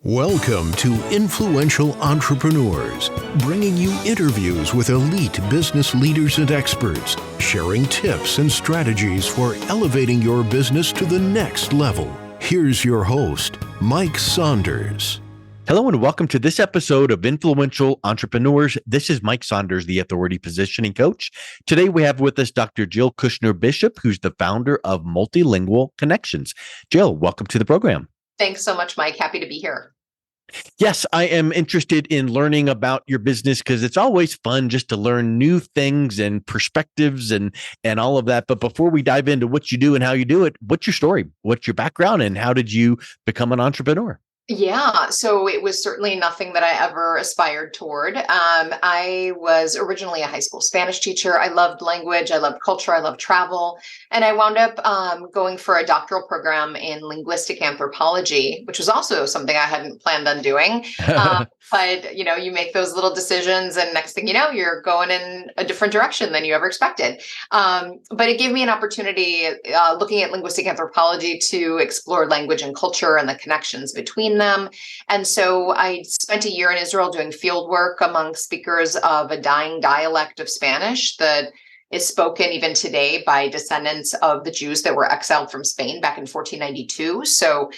Welcome to Influential Entrepreneurs, bringing you interviews with elite business leaders and experts, sharing tips and strategies for elevating your business to the next level. Here's your host, Mike Saunders. Hello and welcome to this episode of Influential Entrepreneurs. This is Mike Saunders, the Authority Positioning Coach. Today we have with us Dr. Jill Kushner Bishop, who's the founder of Multilingual Connections. Jill, welcome to the program. Thanks so much, Mike. Happy to be here. Yes, I am interested in learning about your business because it's always fun just to learn new things and perspectives and all of that. But before we dive into what you do and how you do it, what's your story? What's your background and how did you become an entrepreneur? Yeah, so it was certainly nothing that I ever aspired toward. I was originally a high school Spanish teacher. I loved language, I loved culture, I loved travel. And I wound up going for a doctoral program in linguistic anthropology, which was also something I hadn't planned on doing. But, you make those little decisions and next thing you know, you're going in a different direction than you ever expected. But it gave me an opportunity looking at linguistic anthropology to explore language and culture and the connections between them. And so I spent a year in Israel doing field work among speakers of a dying dialect of Spanish that is spoken even today by descendants of the Jews that were exiled from Spain back in 1492. So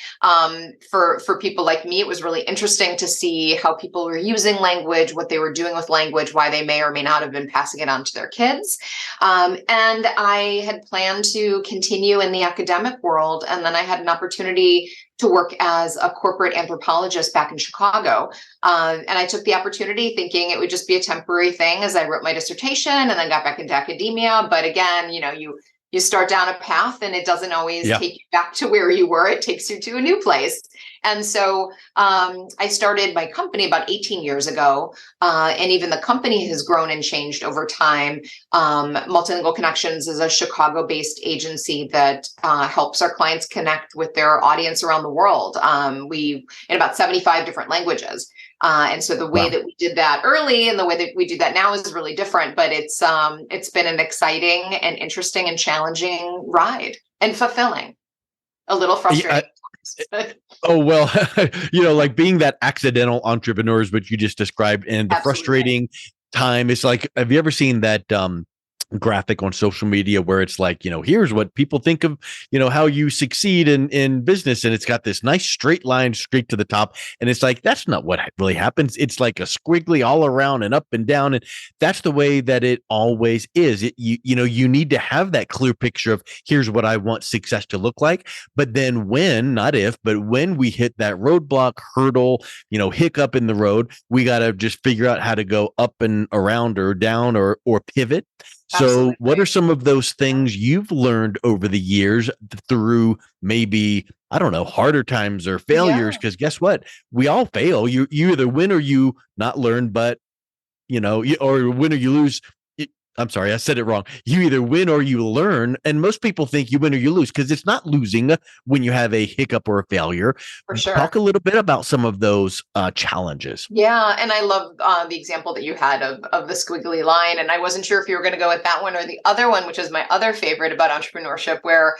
for people like me, it was really interesting to see how people were using language, what they were doing with language, why they may or may not have been passing it on to their kids. And I had planned to continue in the academic world. And then I had an opportunity to work as a corporate anthropologist back in Chicago. And I took the opportunity thinking it would just be a temporary thing as I wrote my dissertation and then got back into academia. But again, you start down a path and it doesn't always take you back to where you were. It takes you to a new place. And so I started my company about 18 years ago. And even the company has grown and changed over time. Multilingual Connections is a Chicago-based agency that helps our clients connect with their audience around the world. We in about 75 different languages. And so the way that we did that early and the way that we do that now is really different, but it's been an exciting and interesting and challenging ride and fulfilling, a little frustrating. Oh, well, like being that accidental entrepreneur is what you just described and the frustrating time. It's like, have you ever seen that graphic on social media where it's like, here's what people think of, how you succeed in business. And it's got this nice straight line straight to the top. And it's like, that's not what really happens. It's like a squiggly all around and up and down. And that's the way that it always is. You need to have that clear picture of here's what I want success to look like. But then not if, but when we hit that roadblock, hurdle, hiccup in the road, we got to just figure out how to go up and around or down or pivot. So Absolutely. What are some of those things you've learned over the years through maybe, I don't know, harder times or failures? Because guess what? We all fail. You either win or you not learn, but, or win or you lose. I'm sorry, I said it wrong. You either win or you learn. And most people think you win or you lose because it's not losing when you have a hiccup or a failure. For sure. Talk a little bit about some of those challenges. Yeah. And I love the example that you had of the squiggly line. And I wasn't sure if you were going to go with that one or the other one, which is my other favorite about entrepreneurship, where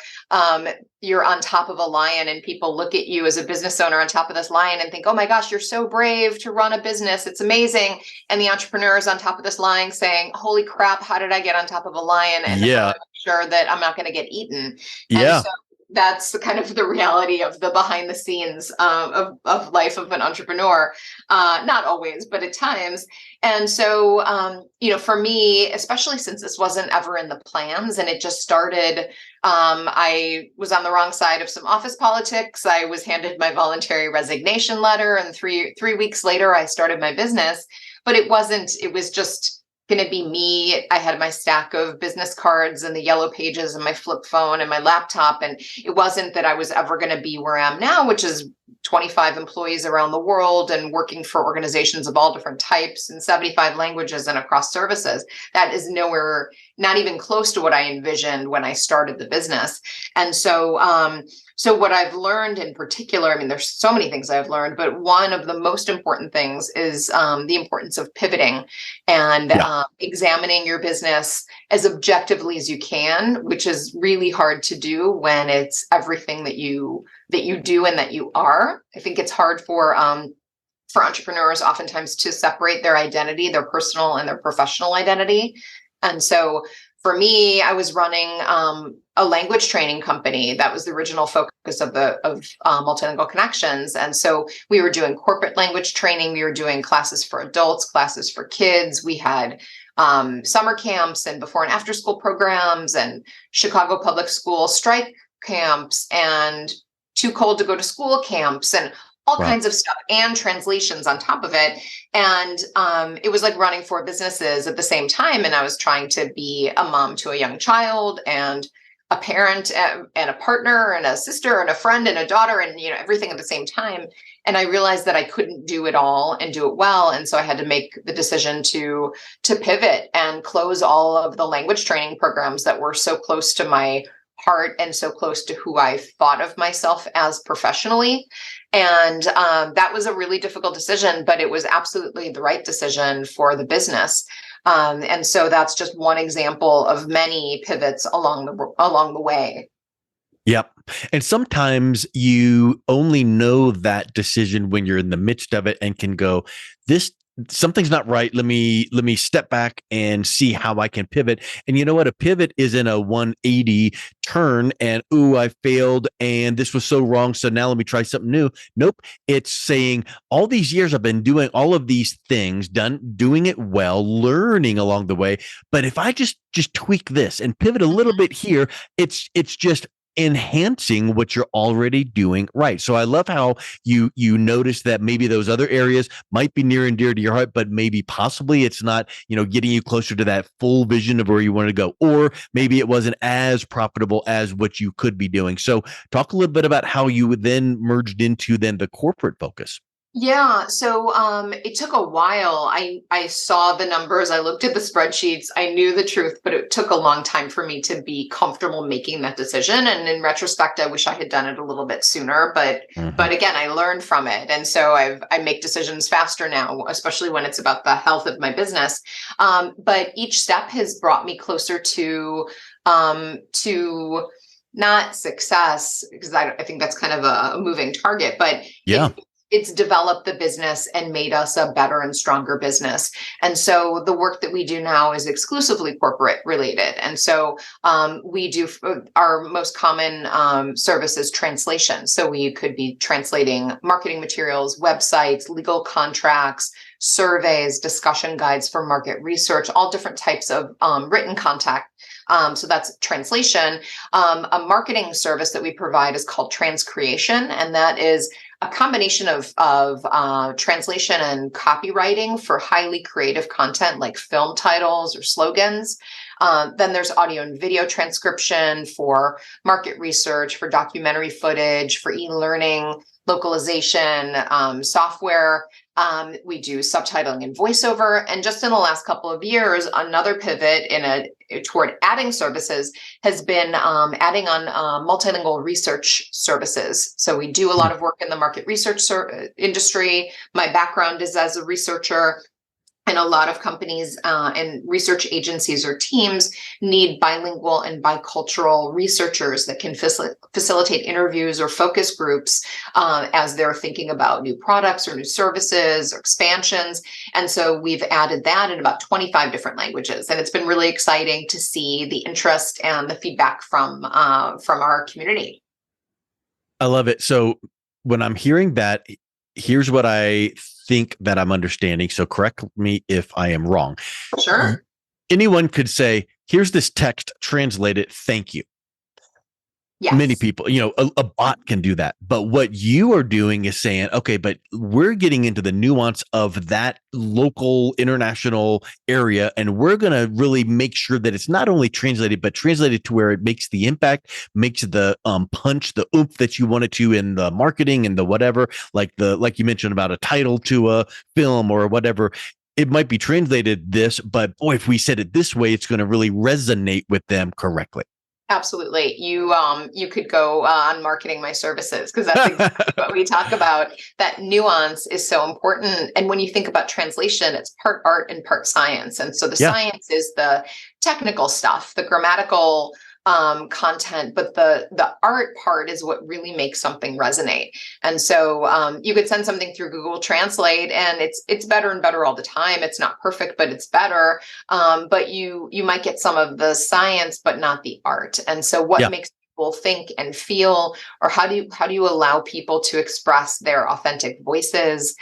you're on top of a lion and people look at you as a business owner on top of this lion and think, oh my gosh, you're so brave to run a business. It's amazing. And the entrepreneur is on top of this lion saying, holy crap, how did I get on top of a lion? And I'm sure that I'm not going to get eaten. Yeah. And so that's kind of the reality of the behind the scenes of life of an entrepreneur. Not always, but at times. And so, for me, especially since this wasn't ever in the plans and it just started, I was on the wrong side of some office politics. I was handed my voluntary resignation letter and three weeks later, I started my business, but it was just going to be me. I had my stack of business cards and the yellow pages and my flip phone and my laptop. And it wasn't that I was ever going to be where I am now, which is 25 employees around the world and working for organizations of all different types in 75 languages and across services. That is nowhere, not even close to what I envisioned when I started the business. And so, so what I've learned in particular, there's so many things I've learned, but one of the most important things is the importance of pivoting and examining your business as objectively as you can, which is really hard to do when it's everything that you you do and that you are. I think it's hard for entrepreneurs oftentimes to separate their identity, their personal and their professional identity. And so for me, I was running a language training company. That was the original focus of Multilingual Connections. And so we were doing corporate language training. We were doing classes for adults, classes for kids. We had summer camps and before and after school programs and Chicago Public School strike camps and too cold to go to school camps and all kinds of stuff and translations on top of it. And it was like running 4 businesses at the same time. And I was trying to be a mom to a young child and a parent and a partner and a sister and a friend and a daughter and, everything at the same time. And I realized that I couldn't do it all and do it well. And so I had to make the decision to pivot and close all of the language training programs that were so close to my heart and so close to who I thought of myself as professionally. And that was a really difficult decision, but it was absolutely the right decision for the business. And so that's just one example of many pivots along the way. Yep. And sometimes you only know that decision when you're in the midst of it and can go, something's not right. Let me step back and see how I can pivot. And you know what? A pivot isn't a 180 turn and, I failed and this was so wrong. So now let me try something new. Nope. It's saying all these years I've been doing all of these things, doing it well, learning along the way. But if I just tweak this and pivot a little bit here, it's just enhancing what you're already doing right. So I love how you notice that maybe those other areas might be near and dear to your heart, but maybe possibly it's not, getting you closer to that full vision of where you want to go, or maybe it wasn't as profitable as what you could be doing. So talk a little bit about how you then merged into the corporate focus. Yeah. So it took a while. I saw the numbers. I looked at the spreadsheets. I knew the truth, but it took a long time for me to be comfortable making that decision. And in retrospect, I wish I had done it a little bit sooner. But again, I learned from it. And so I make decisions faster now, especially when it's about the health of my business. But each step has brought me closer to not success, because I think that's kind of a moving target, but it's developed the business and made us a better and stronger business. And so the work that we do now is exclusively corporate related. And so we do our most common service is translation. So we could be translating marketing materials, websites, legal contracts, surveys, discussion guides for market research, all different types of written content. So that's translation. A marketing service that we provide is called transcreation, and that is a combination of translation and copywriting for highly creative content like film titles or slogans. Then there's audio and video transcription for market research, for documentary footage, for e-learning, localization, software. We do subtitling and voiceover. And just in the last couple of years, another pivot toward adding services has been adding on multilingual research services. So we do a lot of work in the market research industry. My background is as a researcher. And a lot of companies and research agencies or teams need bilingual and bicultural researchers that can facilitate interviews or focus groups as they're thinking about new products or new services or expansions. And so we've added that in about 25 different languages. And it's been really exciting to see the interest and the feedback from our community. I love it. So when I'm hearing that, here's what I think that I'm understanding. So correct me if I am wrong. Sure. Anyone could say, here's this text, translate it, thank you. Yes. Many people, a bot can do that. But what you are doing is saying, okay, but we're getting into the nuance of that local international area. And we're going to really make sure that it's not only translated, but translated to where it makes the impact, makes the punch, the oomph that you want it to in the marketing and the whatever, like you mentioned about a title to a film or whatever. It might be translated this, but boy, if we said it this way, it's going to really resonate with them correctly. Absolutely. You could go on marketing my services, because that's exactly what we talk about. That nuance is so important. And when you think about translation, it's part art and part science. And so the science is the technical stuff, the grammatical content, but the art part is what really makes something resonate. And so you could send something through Google Translate, and it's better and better all the time. It's not perfect, but it's better. But you might get some of the science, but not the art. And so what makes people think and feel, or how do you allow people to express their authentic voices,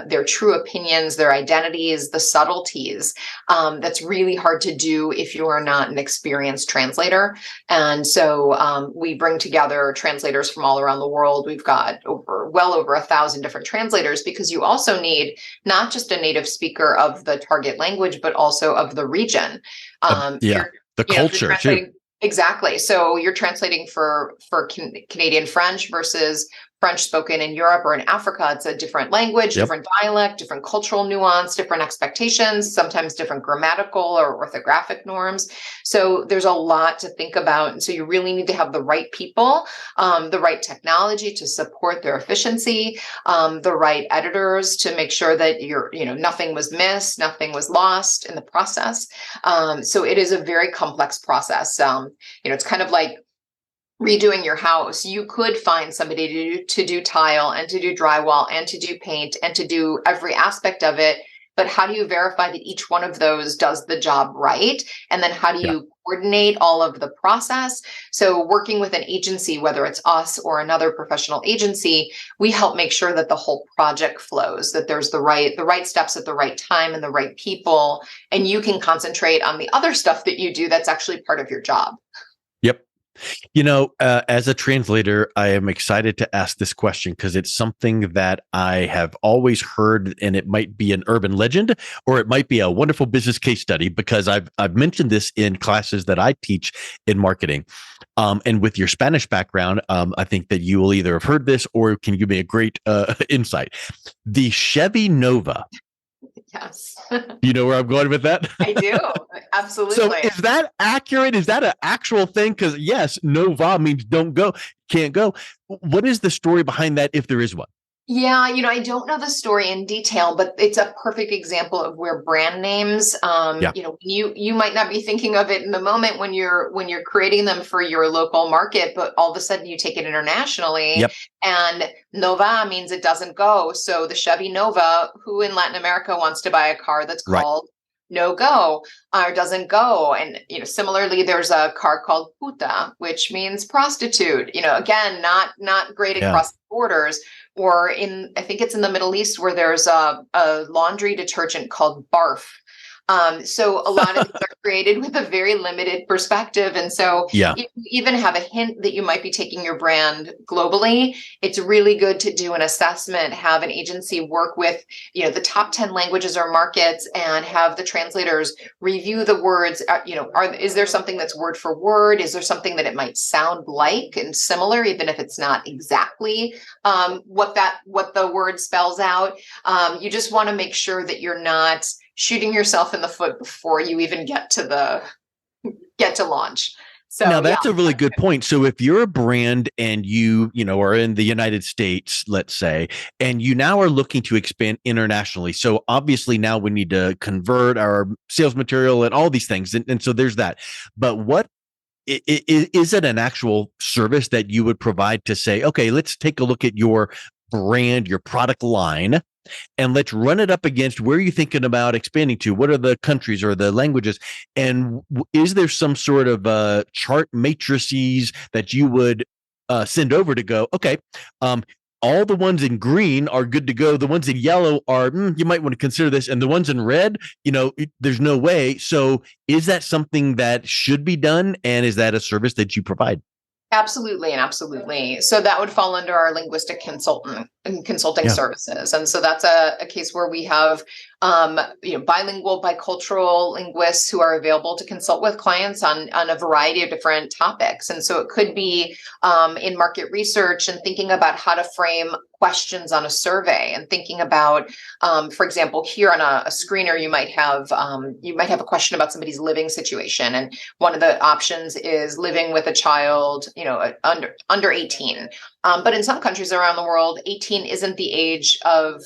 their true opinions, their identities, the subtleties? That's really hard to do if you are not an experienced translator. And so we bring together translators from all around the world. We've got well over 1,000 different translators, because you also need not just a native speaker of the target language, but also of the region. The culture too. Exactly. So you're translating for Canadian French versus French spoken in Europe or in Africa. It's a different language, different dialect, different cultural nuance, different expectations, sometimes different grammatical or orthographic norms. So there's a lot to think about. And so you really need to have the right people, the right technology to support their efficiency, the right editors to make sure that nothing was missed, nothing was lost in the process. So it is a very complex process. It's kind of like redoing your house. You could find somebody to do tile and to do drywall and to do paint and to do every aspect of it. But how do you verify that each one of those does the job right? And then how do you coordinate all of the process? So working with an agency, whether it's us or another professional agency, we help make sure that the whole project flows, that there's the right steps at the right time and the right people, and you can concentrate on the other stuff that you do that's actually part of your job. Yep. As a translator, I am excited to ask this question because it's something that I have always heard, and it might be an urban legend or it might be a wonderful business case study, because I've mentioned this in classes that I teach in marketing. And with your Spanish background, I think that you will either have heard this or can give me a great insight. The Chevy Nova. Yes. You know where I'm going with that? I do. Absolutely. So is that accurate? Is that an actual thing? Because yes, nova means don't go, can't go. What is the story behind that, if there is one? Yeah, I don't know the story in detail, but it's a perfect example of where brand names, you might not be thinking of it in the moment when you're creating them for your local market, but all of a sudden you take it internationally. And Nova means it doesn't go. So the Chevy Nova, who in Latin America wants to buy a car that's called no go or doesn't go? And similarly, there's a car called puta, which means prostitute. Again, not great across borders. Or I think it's in the Middle East, where there's a laundry detergent called barf. So a lot of these are created with a very limited perspective. And so if you even have a hint that you might be taking your brand globally, it's really good to do an assessment, have an agency work with, the top 10 languages or markets, and have the translators review the words. Is there something that's word for word? Is there something that it might sound like and similar, even if it's not exactly what the word spells out? You just want to make sure that you're not shooting yourself in the foot before you even get to launch. So now that's a really good point. So if you're a brand and you are in the United States, let's say, and you now are looking to expand internationally. So obviously now we need to convert our sales material and all these things. And so there's that. But what is it an actual service that you would provide to say, okay, let's take a look at your brand, your product line, and let's run it up against where you're thinking about expanding to? What are the countries or the languages? And is there some sort of chart matrices that you would send over to go, okay, all the ones in green are good to go. The ones in yellow are, you might want to consider this. And the ones in red, there's no way. So is that something that should be done? And is that a service that you provide? Absolutely. So that would fall under our linguistic consulting services. And so that's a case where we have bilingual, bicultural linguists who are available to consult with clients on a variety of different topics. And so it could be in market research and thinking about how to frame questions on a survey, and thinking about, for example, here on a screener, you might have a question about somebody's living situation. And one of the options is living with a child, under 18. But in some countries around the world, 18 isn't the age of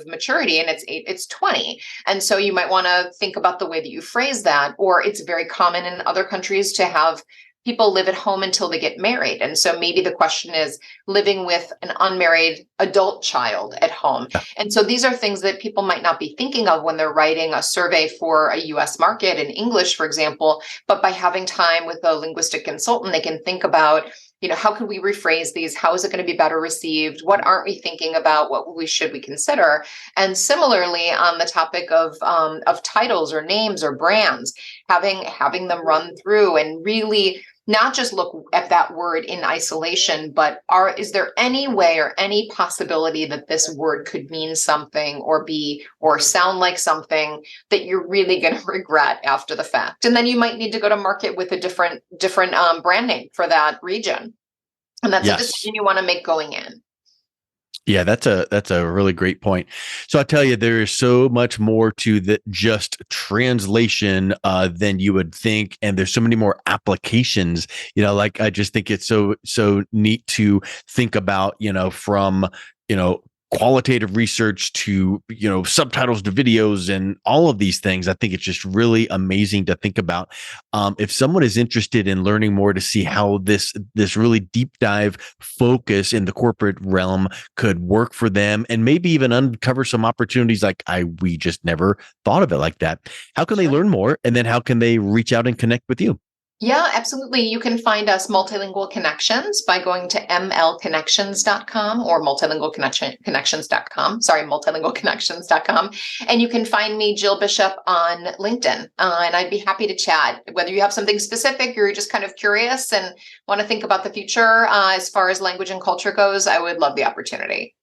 maturity, and it's 20. And so you might want to think about the way that you phrase that. Or it's very common in other countries to have people live at home until they get married. And so maybe the question is living with an unmarried adult child at home. And so these are things that people might not be thinking of when they're writing a survey for a US market in English, for example. But by having time with a linguistic consultant, they can think about, how can we rephrase these? How is it going to be better received? What aren't we thinking about? What should we consider? And similarly, on the topic of titles or names or brands, having them run through and really not just look at that word in isolation, but is there any way or any possibility that this word could mean something or sound like something that you're really going to regret after the fact? And then you might need to go to market with a different brand name for that region. And that's a decision you want to make going in. Yeah, that's a really great point. So I tell you, there is so much more to just translation than you would think, and there's so many more applications. Like I just think it's so neat to think about. From qualitative research to subtitles to videos and all of these things. I think it's just really amazing to think about. If someone is interested in learning more to see how this really deep dive focus in the corporate realm could work for them, and maybe even uncover some opportunities we just never thought of it like that. How can they learn more, and then how can they reach out and connect with you? Yeah, absolutely. You can find us Multilingual Connections by going to mlconnections.com or multilingualconnections.com. Sorry, multilingualconnections.com. And you can find me, Jill Bishop, on LinkedIn. And I'd be happy to chat. Whether you have something specific, you're just kind of curious and want to think about the future as far as language and culture goes, I would love the opportunity.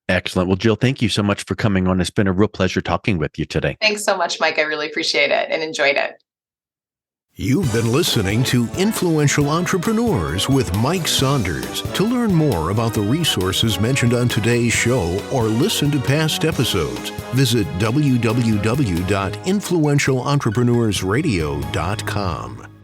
Excellent. Well, Jill, thank you so much for coming on. It's been a real pleasure talking with you today. Thanks so much, Mike. I really appreciate it and enjoyed it. You've been listening to Influential Entrepreneurs with Mike Saunders. To learn more about the resources mentioned on today's show or listen to past episodes, visit www.influentialentrepreneursradio.com.